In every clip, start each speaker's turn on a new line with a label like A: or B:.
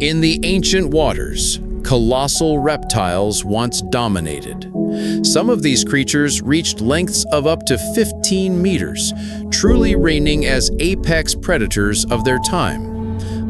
A: In the ancient waters, colossal reptiles once dominated. Some of these creatures reached lengths of up to 15 meters, truly reigning as apex predators of their time.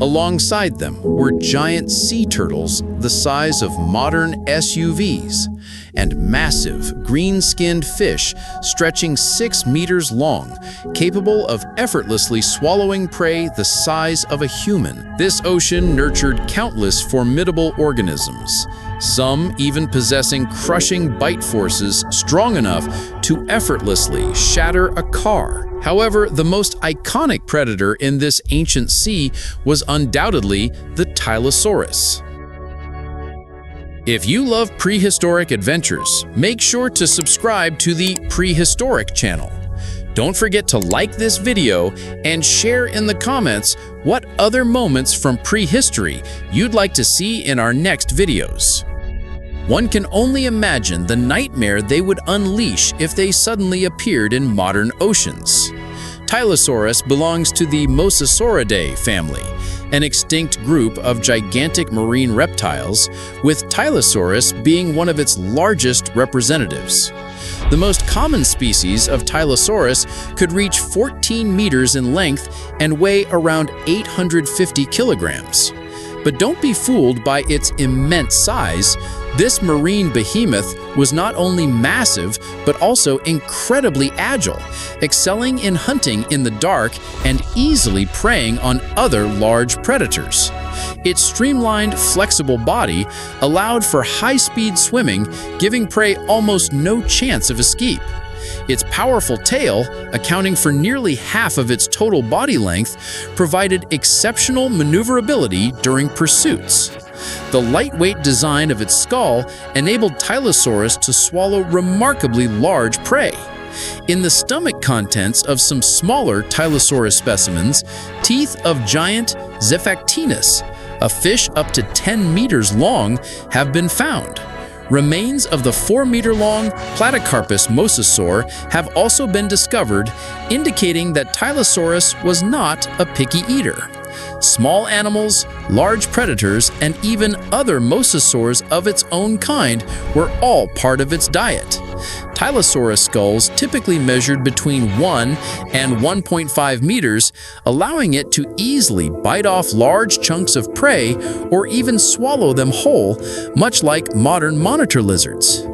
A: Alongside them were giant sea turtles the size of modern SUVs, and massive green-skinned fish stretching 6 meters long, capable of effortlessly swallowing prey the size of a human. This ocean nurtured countless formidable organisms, some even possessing crushing bite forces strong enough to effortlessly shatter a car. However, the most iconic predator in this ancient sea was undoubtedly the Tylosaurus. If you love prehistoric adventures, make sure to subscribe to the PreHistoric channel. Don't forget to like this video and share in the comments what other moments from prehistory you'd like to see in our next videos. One can only imagine the nightmare they would unleash if they suddenly appeared in modern oceans. Tylosaurus belongs to the Mosasauridae family, an extinct group of gigantic marine reptiles, with Tylosaurus being one of its largest representatives. The most common species of Tylosaurus could reach 14 meters in length and weigh around 850 kilograms. But don't be fooled by its immense size. This marine behemoth was not only massive, but also incredibly agile, excelling in hunting in the dark and easily preying on other large predators. Its streamlined, flexible body allowed for high-speed swimming, giving prey almost no chance of escape. Its powerful tail, accounting for nearly half of its total body length, provided exceptional maneuverability during pursuits. The lightweight design of its skull enabled Tylosaurus to swallow remarkably large prey. In the stomach contents of some smaller Tylosaurus specimens, teeth of giant Xiphactinus, a fish up to 10 meters long, have been found. Remains of the 4-meter-long Platycarpus mosasaur have also been discovered, indicating that Tylosaurus was not a picky eater. Small animals, large predators, and even other mosasaurs of its own kind were all part of its diet. Tylosaurus skulls typically measured between 1 and 1.5 meters, allowing it to easily bite off large chunks of prey or even swallow them whole, much like modern monitor lizards.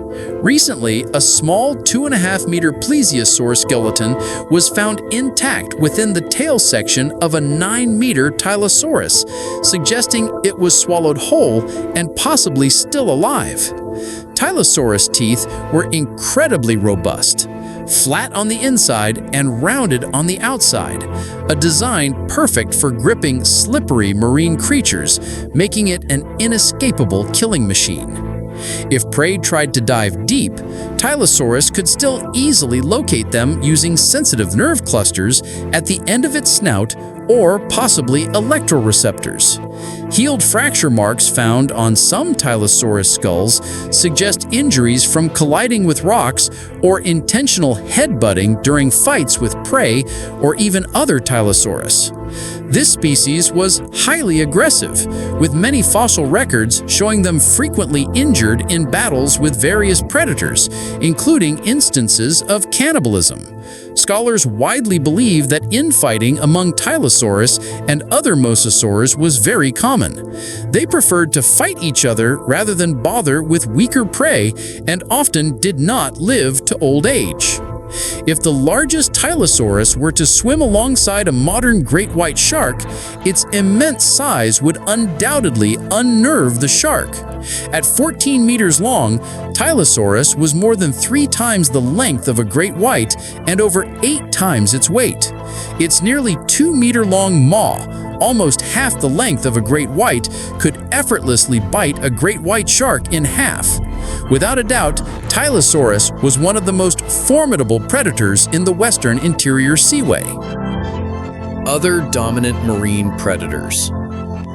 A: Recently, a small 2.5-meter plesiosaur skeleton was found intact within the tail section of a 9-meter Tylosaurus, suggesting it was swallowed whole and possibly still alive. Tylosaurus teeth were incredibly robust, flat on the inside and rounded on the outside, a design perfect for gripping slippery marine creatures, making it an inescapable killing machine. If prey tried to dive deep, Tylosaurus could still easily locate them using sensitive nerve clusters at the end of its snout or possibly electroreceptors. Healed fracture marks found on some Tylosaurus skulls suggest injuries from colliding with rocks or intentional headbutting during fights with prey or even other Tylosaurus. This species was highly aggressive, with many fossil records showing them frequently injured in battles with various predators, including instances of cannibalism. Scholars widely believe that infighting among Tylosaurus and other mosasaurs was very common. They preferred to fight each other rather than bother with weaker prey and often did not live to old age. If the largest Tylosaurus were to swim alongside a modern great white shark, its immense size would undoubtedly unnerve the shark. At 14 meters long, Tylosaurus was more than 3 times the length of a great white and over 8 times its weight. Its nearly 2-meter-long maw, almost half the length of a great white, could effortlessly bite a great white shark in half. Without a doubt, Tylosaurus was one of the most formidable predators in the Western Interior Seaway. Other dominant marine predators.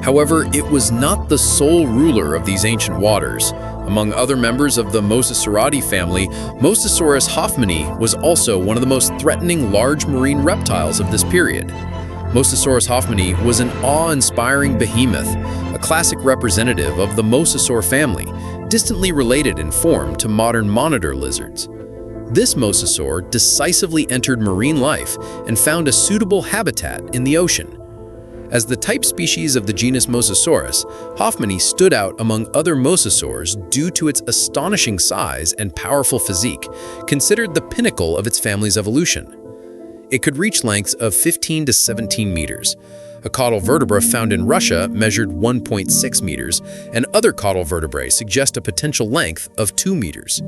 A: However, it was not the sole ruler of these ancient waters. Among other members of the Mosasauridae family, Mosasaurus hoffmanni was also one of the most threatening large marine reptiles of this period. Mosasaurus hoffmanni was an awe-inspiring behemoth, a classic representative of the mosasaur family, distantly related in form to modern monitor lizards. This mosasaur decisively entered marine life and found a suitable habitat in the ocean. As the type species of the genus Mosasaurus, hoffmanni stood out among other mosasaurs due to its astonishing size and powerful physique, considered the pinnacle of its family's evolution. It could reach lengths of 15 to 17 meters. A caudal vertebra found in Russia measured 1.6 meters, and other caudal vertebrae suggest a potential length of 2 meters.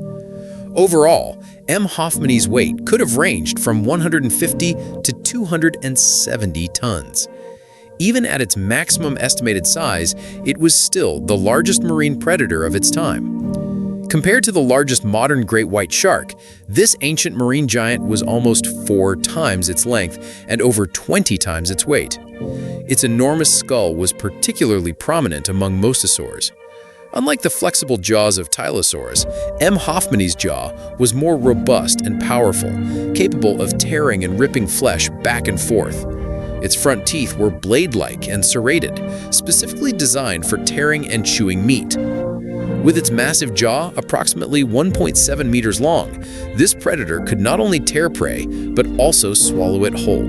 A: Overall, M. hoffmanni's weight could have ranged from 150 to 270 tons. Even at its maximum estimated size, it was still the largest marine predator of its time. Compared to the largest modern great white shark, this ancient marine giant was almost 4 times its length and over 20 times its weight. Its enormous skull was particularly prominent among mosasaurs. Unlike the flexible jaws of Tylosaurus, M. hoffmanni's jaw was more robust and powerful, capable of tearing and ripping flesh back and forth. Its front teeth were blade-like and serrated, specifically designed for tearing and chewing meat. With its massive jaw, approximately 1.7 meters long, this predator could not only tear prey, but also swallow it whole.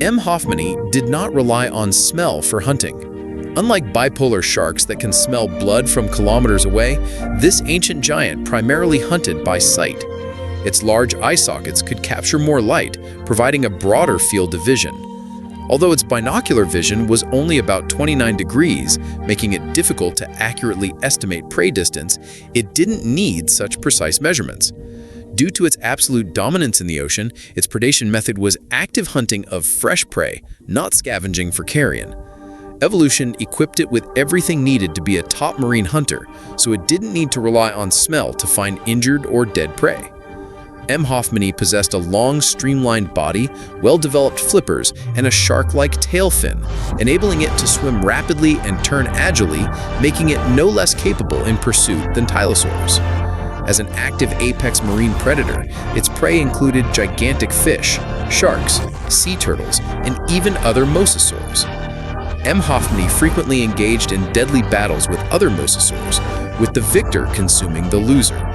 A: M. hoffmanni did not rely on smell for hunting. Unlike bipolar sharks that can smell blood from kilometers away, this ancient giant primarily hunted by sight. Its large eye sockets could capture more light, providing a broader field of vision. Although its binocular vision was only about 29 degrees, making it difficult to accurately estimate prey distance, it didn't need such precise measurements. Due to its absolute dominance in the ocean, its predation method was active hunting of fresh prey, not scavenging for carrion. Evolution equipped it with everything needed to be a top marine hunter, so it didn't need to rely on smell to find injured or dead prey. M. hoffmanni possessed a long, streamlined body, well-developed flippers, and a shark-like tail fin, enabling it to swim rapidly and turn agilely, making it no less capable in pursuit than Tylosaurus. As an active apex marine predator, its prey included gigantic fish, sharks, sea turtles, and even other mosasaurs. M. hoffmanni frequently engaged in deadly battles with other mosasaurs, with the victor consuming the loser.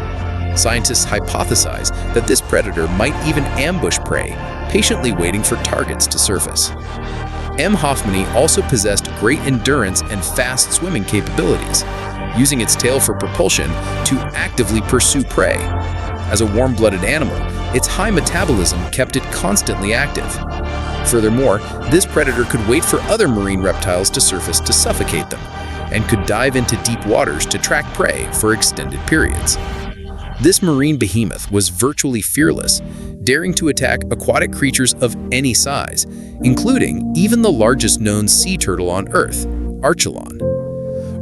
A: Scientists hypothesize that this predator might even ambush prey, patiently waiting for targets to surface. M. hoffmanni also possessed great endurance and fast swimming capabilities, using its tail for propulsion to actively pursue prey. As a warm-blooded animal, its high metabolism kept it constantly active. Furthermore, this predator could wait for other marine reptiles to surface to suffocate them, and could dive into deep waters to track prey for extended periods. This marine behemoth was virtually fearless, daring to attack aquatic creatures of any size, including even the largest known sea turtle on Earth, archelon.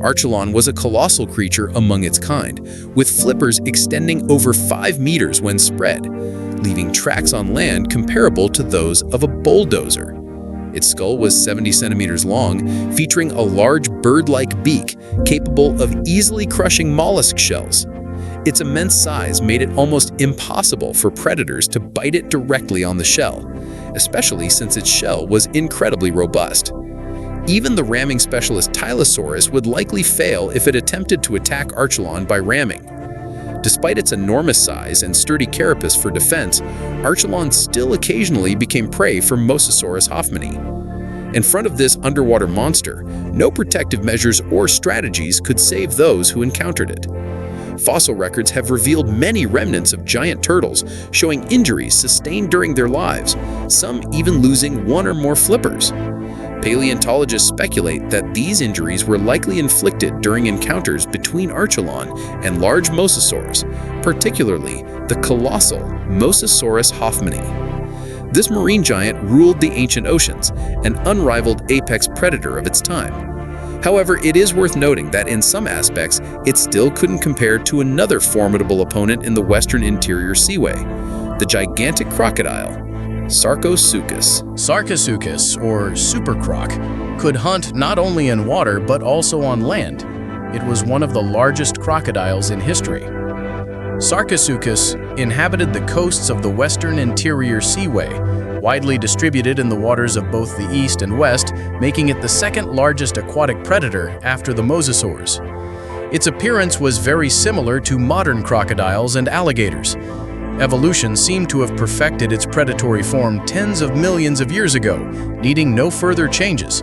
A: Archelon was a colossal creature among its kind, with flippers extending over 5 meters when spread, leaving tracks on land comparable to those of a bulldozer. Its skull was 70 centimeters long, featuring a large bird-like beak capable of easily crushing mollusk shells. Its immense size made it almost impossible for predators to bite it directly on the shell, especially since its shell was incredibly robust. Even the ramming specialist Tylosaurus would likely fail if it attempted to attack archelon by ramming. Despite its enormous size and sturdy carapace for defense, archelon still occasionally became prey for Mosasaurus hoffmanni. In front of this underwater monster, no protective measures or strategies could save those who encountered it. Fossil records have revealed many remnants of giant turtles showing injuries sustained during their lives, some even losing 1 or more flippers. Paleontologists speculate that these injuries were likely inflicted during encounters between archelon and large mosasaurs, particularly the colossal Mosasaurus hoffmanni. This marine giant ruled the ancient oceans, an unrivaled apex predator of its time. However, it is worth noting that in some aspects, it still couldn't compare to another formidable opponent in the Western Interior Seaway, the gigantic crocodile, Sarcosuchus.
B: Sarcosuchus, or super croc, could hunt not only in water but also on land. It was one of the largest crocodiles in history. Sarcosuchus inhabited the coasts of the Western Interior Seaway, widely distributed in the waters of both the east and west, making it the second largest aquatic predator after the mosasaurs. Its appearance was very similar to modern crocodiles and alligators. Evolution seemed to have perfected its predatory form tens of millions of years ago, needing no further changes.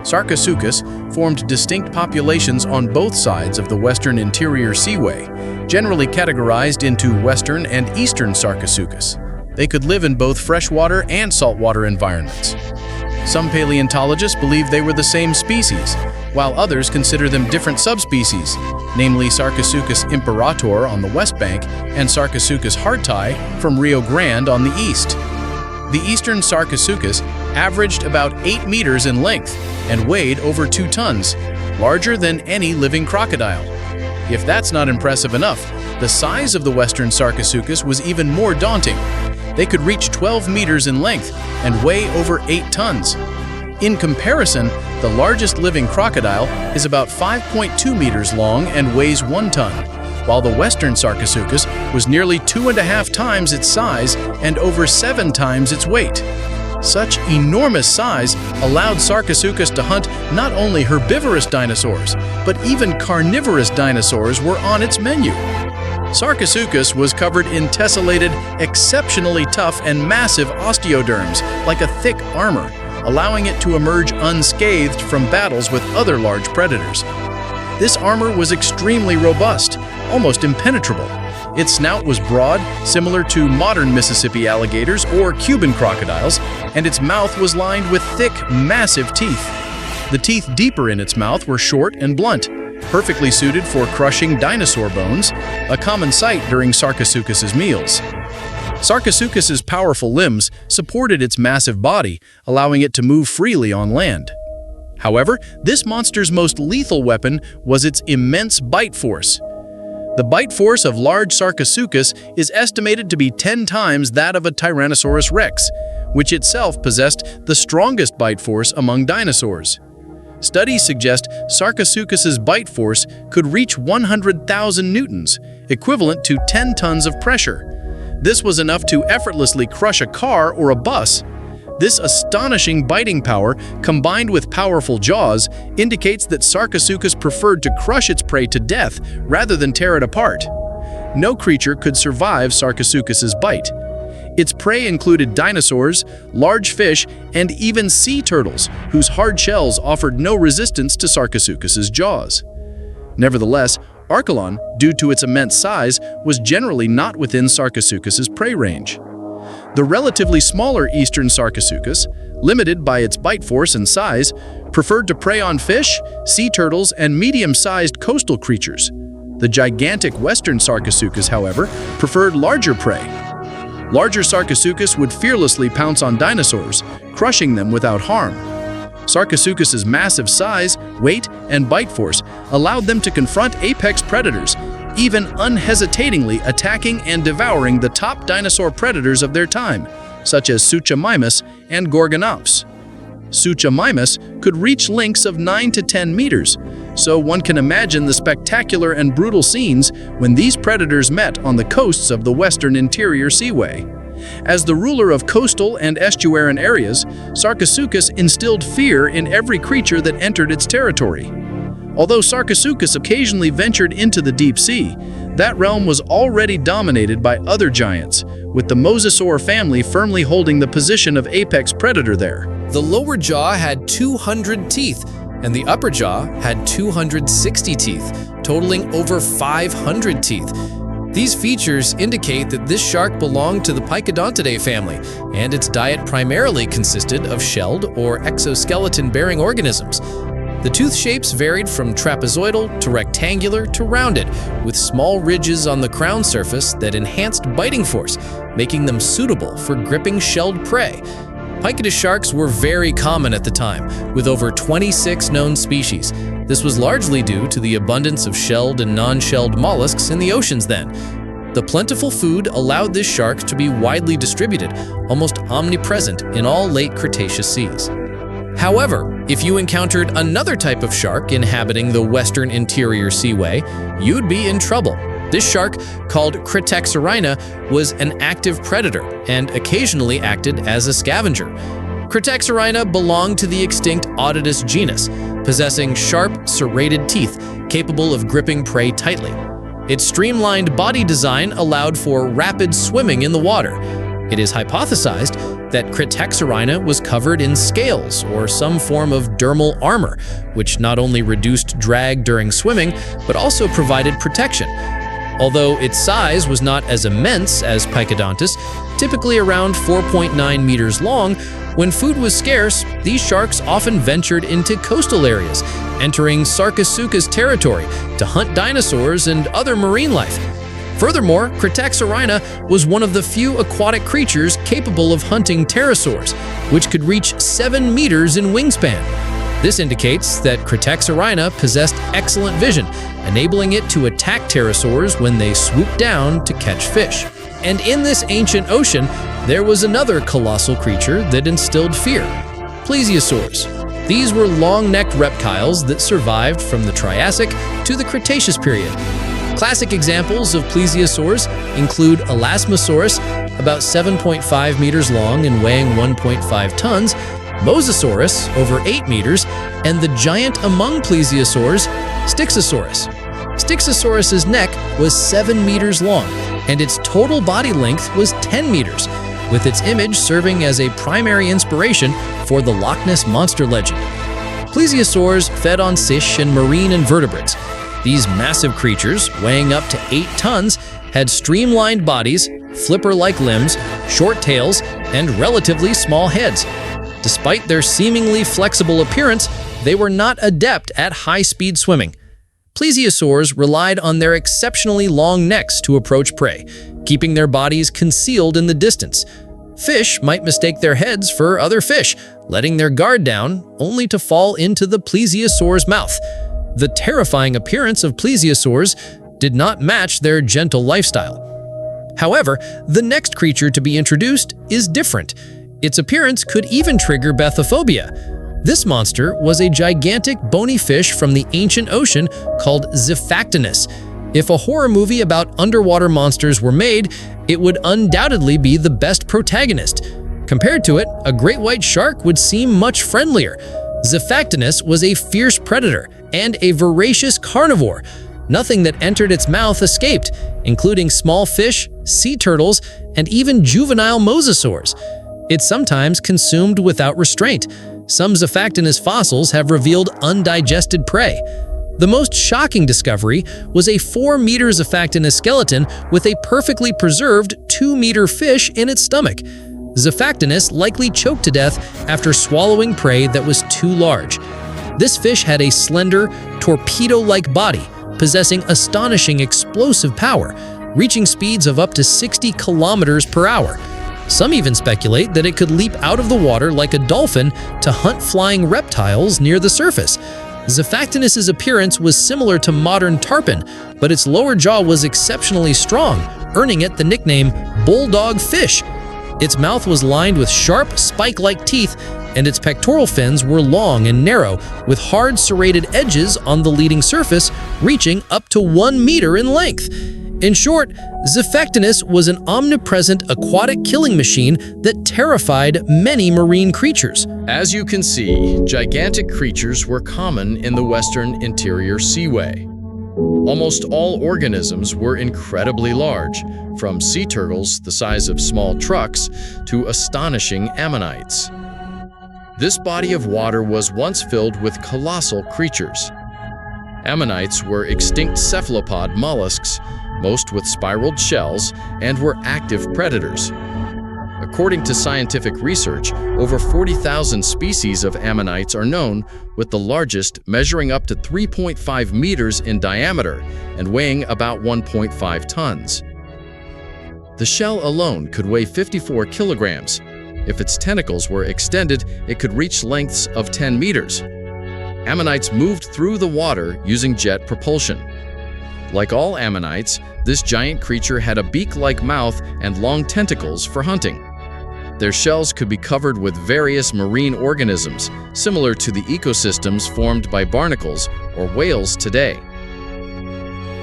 B: Sarcosuchus formed distinct populations on both sides of the Western Interior Seaway, generally categorized into Western and Eastern Sarcosuchus. They could live in both freshwater and saltwater environments. Some paleontologists believe they were the same species, while others consider them different subspecies, namely Sarcosuchus imperator on the west bank and Sarcosuchus harti from Rio Grande on the east. The eastern Sarcosuchus averaged about 8 meters in length and weighed over 2 tons, larger than any living crocodile. If that's not impressive enough, the size of the western Sarcosuchus was even more daunting. They could reach 12 meters in length and weigh over 8 tons. In comparison, the largest living crocodile is about 5.2 meters long and weighs 1 ton, while the western Sarcosuchus was nearly 2.5 times its size and over 7 times its weight. Such enormous size allowed Sarcosuchus to hunt not only herbivorous dinosaurs, but even carnivorous dinosaurs were on its menu. Sarcosuchus was covered in tessellated, exceptionally tough and massive osteoderms, like a thick armor, allowing it to emerge unscathed from battles with other large predators. This armor was extremely robust, almost impenetrable. Its snout was broad, similar to modern Mississippi alligators or Cuban crocodiles, and its mouth was lined with thick, massive teeth. The teeth deeper in its mouth were short and blunt, perfectly suited for crushing dinosaur bones, a common sight during Sarcosuchus's meals. Sarcosuchus's powerful limbs supported its massive body, allowing it to move freely on land. However, this monster's most lethal weapon was its immense bite force. The bite force of large Sarcosuchus is estimated to be 10 times that of a Tyrannosaurus rex, which itself possessed the strongest bite force among dinosaurs. Studies suggest Sarcosuchus's bite force could reach 100,000 newtons, equivalent to 10 tons of pressure. This was enough to effortlessly crush a car or a bus. This astonishing biting power, combined with powerful jaws, indicates that Sarcosuchus preferred to crush its prey to death rather than tear it apart. No creature could survive Sarcosuchus's bite. Its prey included dinosaurs, large fish, and even sea turtles, whose hard shells offered no resistance to Sarcosuchus's jaws. Nevertheless, archelon, due to its immense size, was generally not within Sarcosuchus's prey range. The relatively smaller eastern Sarcosuchus, limited by its bite force and size, preferred to prey on fish, sea turtles, and medium-sized coastal creatures. The gigantic western Sarcosuchus, however, preferred larger prey. Larger Sarcosuchus would fearlessly pounce on dinosaurs, crushing them without harm. Sarcosuchus's massive size, weight, and bite force allowed them to confront apex predators, even unhesitatingly attacking and devouring the top dinosaur predators of their time, such as Suchomimus and Gorgonops. Suchomimus could reach lengths of 9 to 10 meters, so one can imagine the spectacular and brutal scenes when these predators met on the coasts of the Western Interior Seaway. As the ruler of coastal and estuarine areas, Sarcosuchus instilled fear in every creature that entered its territory. Although Sarcosuchus occasionally ventured into the deep sea, that realm was already dominated by other giants, with the mosasaur family firmly holding the position of apex predator there.
A: The lower jaw had 200 teeth, and the upper jaw had 260 teeth, totaling over 500 teeth. These features indicate that this shark belonged to the Picodontidae family, and its diet primarily consisted of shelled or exoskeleton-bearing organisms. The tooth shapes varied from trapezoidal to rectangular to rounded, with small ridges on the crown surface that enhanced biting force, making them suitable for gripping shelled prey. Picodus sharks were very common at the time, with over 26 known species. This was largely due to the abundance of shelled and non-shelled mollusks in the oceans then. The plentiful food allowed this shark to be widely distributed, almost omnipresent in all late Cretaceous seas. However, if you encountered another type of shark inhabiting the Western Interior Seaway, you'd be in trouble.
B: This shark, called Cretaceous, was an active predator and occasionally acted as a scavenger. Cretaceous belonged to the extinct Otodus genus, possessing sharp, serrated teeth capable of gripping prey tightly. Its streamlined body design allowed for rapid swimming in the water. It is hypothesized that Cretaceous was covered in scales or some form of dermal armor, which not only reduced drag during swimming, but also provided protection. Although its size was not as immense as Picodontus, typically around 4.9 meters long, when food was scarce, these sharks often ventured into coastal areas, entering Sarcosuchus territory to hunt dinosaurs and other marine life. Furthermore, Cretaceous was one of the few aquatic creatures capable of hunting pterosaurs, which could reach 7 meters in wingspan. This indicates that Cretaceous possessed excellent vision, enabling it to attack pterosaurs when they swooped down to catch fish. And in this ancient ocean, there was another colossal creature that instilled fear: plesiosaurs. These were long-necked reptiles that survived from the Triassic to the Cretaceous period. Classic examples of plesiosaurs include Elasmosaurus, about 7.5 meters long and weighing 1.5 tons, Mosasaurus, over 8 meters, and the giant among plesiosaurs, Styxosaurus. Styxosaurus's neck was 7 meters long, and its total body length was 10 meters, with its image serving as a primary inspiration for the Loch Ness Monster legend. Plesiosaurs fed on fish and marine invertebrates. These massive creatures, weighing up to 8 tons, had streamlined bodies, flipper-like limbs, short tails, and relatively small heads. Despite their seemingly flexible appearance, they were not adept at high-speed swimming. Plesiosaurs relied on their exceptionally long necks to approach prey, keeping their bodies concealed in the distance. Fish might mistake their heads for other fish, letting their guard down, only to fall into the plesiosaur's mouth. The terrifying appearance of plesiosaurs did not match their gentle lifestyle. However, the next creature to be introduced is different. Its appearance could even trigger bathyphobia. This monster was a gigantic bony fish from the ancient ocean called Xiphactinus. If a horror movie about underwater monsters were made, it would undoubtedly be the best protagonist. Compared to it, a great white shark would seem much friendlier. Xiphactinus was a fierce predator and a voracious carnivore. Nothing that entered its mouth escaped, including small fish, sea turtles, and even juvenile mosasaurs. It sometimes consumed without restraint. Some Xiphactinus fossils have revealed undigested prey. The most shocking discovery was a 4-meter Xiphactinus skeleton with a perfectly preserved 2-meter fish in its stomach. Xiphactinus likely choked to death after swallowing prey that was too large. This fish had a slender, torpedo-like body, possessing astonishing explosive power, reaching speeds of up to 60 kilometers per hour. Some even speculate that it could leap out of the water like a dolphin to hunt flying reptiles near the surface. Xiphactinus's appearance was similar to modern tarpon, but its lower jaw was exceptionally strong, earning it the nickname bulldog fish. Its mouth was lined with sharp, spike-like teeth, and its pectoral fins were long and narrow, with hard serrated edges on the leading surface, reaching up to 1 meter in length. In short, Xiphactinus was an omnipresent aquatic killing machine that terrified many marine creatures.
A: As you can see, gigantic creatures were common in the Western Interior Seaway. Almost all organisms were incredibly large, from sea turtles the size of small trucks to astonishing ammonites. This body of water was once filled with colossal creatures. Ammonites were extinct cephalopod mollusks, most with spiraled shells, and were active predators. According to scientific research, over 40,000 species of ammonites are known, with the largest measuring up to 3.5 meters in diameter and weighing about 1.5 tons. The shell alone could weigh 54 kilograms. If its tentacles were extended, it could reach lengths of 10 meters. Ammonites moved through the water using jet propulsion. Like all ammonites, this giant creature had a beak-like mouth and long tentacles for hunting. Their shells could be covered with various marine organisms, similar to the ecosystems formed by barnacles or whales today.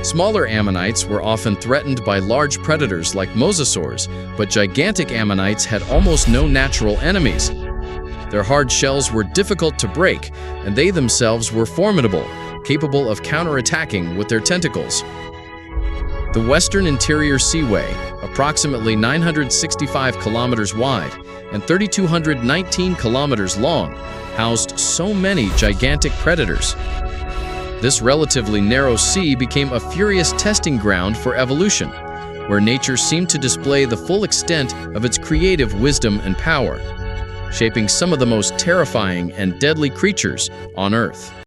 B: Smaller ammonites were often threatened by large predators like mosasaurs, but gigantic ammonites had almost no natural enemies. Their hard shells were difficult to break, and they themselves were formidable, capable of counterattacking with their tentacles. The Western Interior Seaway, approximately 965 kilometers wide and 3,219 kilometers long, housed so many gigantic predators. This relatively narrow sea became a furious testing ground for evolution, where nature seemed to display the full extent of its creative wisdom and power, shaping some of the most terrifying and deadly creatures on Earth.